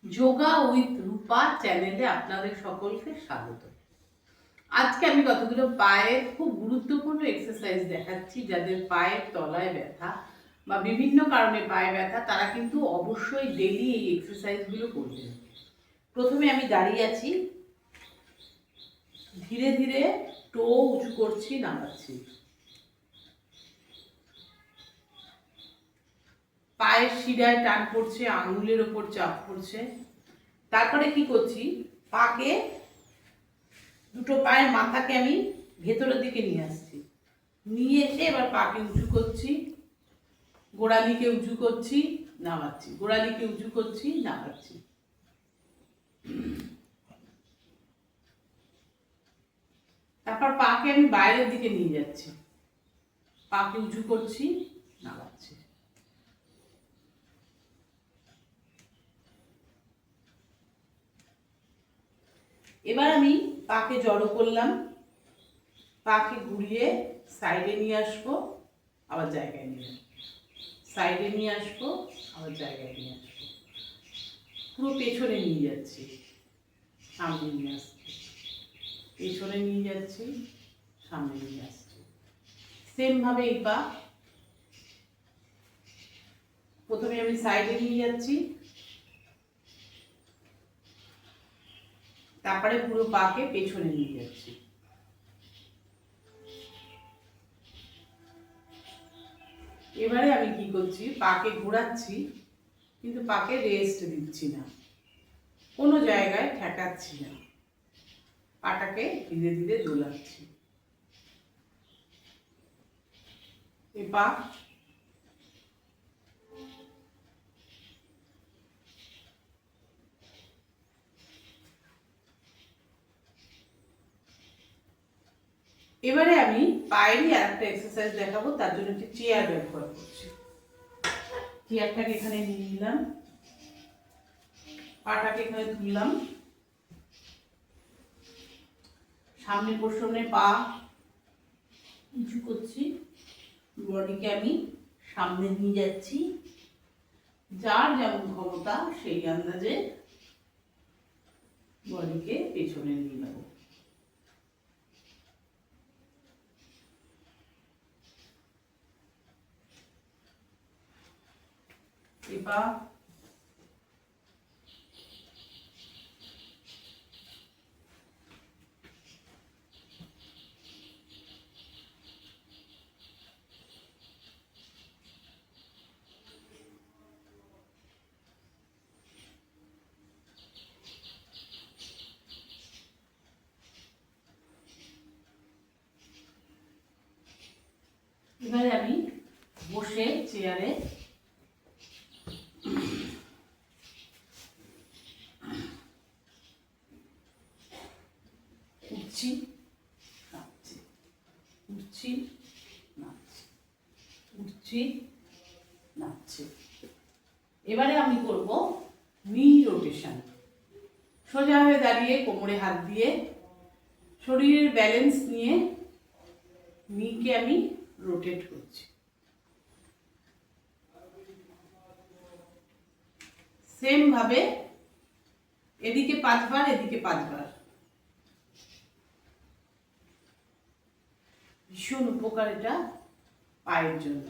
Yoga with রূপা চ্যানেলে আপনাদের সকলকে স্বাগত। আজকে আমি কতগুলো পায়ের খুব গুরুত্বপূর্ণ এক্সারসাইজ দেখাচ্ছি। যাদের পায়ের তলায় ব্যথা বা বিভিন্ন কারণে পায়ে ব্যথা, তারা কিন্তু অবশ্যই ডেইলি এই এক্সারসাইজগুলো করবেন। প্রথমে আমি দাঁড়িয়ে আছি, ধীরে ধীরে টো উঁচু করছি, নামাচ্ছি। পায়ের শিরায় টান পড়ছে, আঙুলের ওপর চাপ পড়ছে। তারপরে কি করছি, পাকে দুটো পায়ের মাথাকে আমি ভেতরের দিকে নিয়ে আসছি, নিয়ে এসে এবার পাকে উঁচু করছি, গোড়ালিকে উঁচু করছি, নামাচ্ছি, গোড়ালিকে উঁচু করছি, নামাচ্ছি। তারপর পাকে আমি বাইরের দিকে নিয়ে যাচ্ছি, পাকে উঁচু করছি, নামাচ্ছি। এবার আমি পাকে জড়ো করলাম, পাকে ঘুরিয়ে সাইডে নিয়ে আসবো, আবার জায়গায় নিয়ে আসবো, সাইডে নিয়ে আসবো, আবার জায়গায় নিয়ে আসবো। পুরো পেছনে নিয়ে যাচ্ছি, সামনে নিয়ে আসছি, পেছনে নিয়ে যাচ্ছি, সামনে নিয়ে আসছি। সেম ভাবে এই পা, প্রথমে আমি সাইডে নিয়ে যাচ্ছি, তারপরে পুরো পাকে পেছনে নিয়ে যাচ্ছি। এবারে আমি কি করছি, পাকে ঘোরাচ্ছি, কিন্তু পাকে রেস্ট দিচ্ছি না, কোনো জায়গায় ঠেকাচ্ছি না, পাটাকে ধীরে ধীরে দোলাচ্ছি। এ পা, এবারে আমি পায়েরই আরেকটা এক্সারসাইজ দেখাবো। তার জন্য একটি চেয়ার ব্যবহার করছি। চেয়ারটাকে এখানে নিয়ে নিলাম, পাটাকে এখানে তুললাম, সামনে পোর্শনে পা উঁচু করছি, বডিকে আমি সামনে নিয়ে যাচ্ছি, যার যেমন ক্ষমতা সেই আন্দাজে বডিকে পেছনে নিয়ে নেব। এবার এবারে আমি বসে চেয়ারে উঠছি, নামছি, উঠছি, নামছি, উঠছি, নামছি। এবারে আমি করব নি রোটেশন। সোজা হয়ে দাঁড়িয়ে কোমরে হাত দিয়ে শরীরের ব্যালেন্স নিয়ে নিকে আমি রোটেট করছি। সেম ভাবে এদিকে 5 বার, এদিকে 5 বার। ভীষণ উপকার এটা পায়ের জন্য।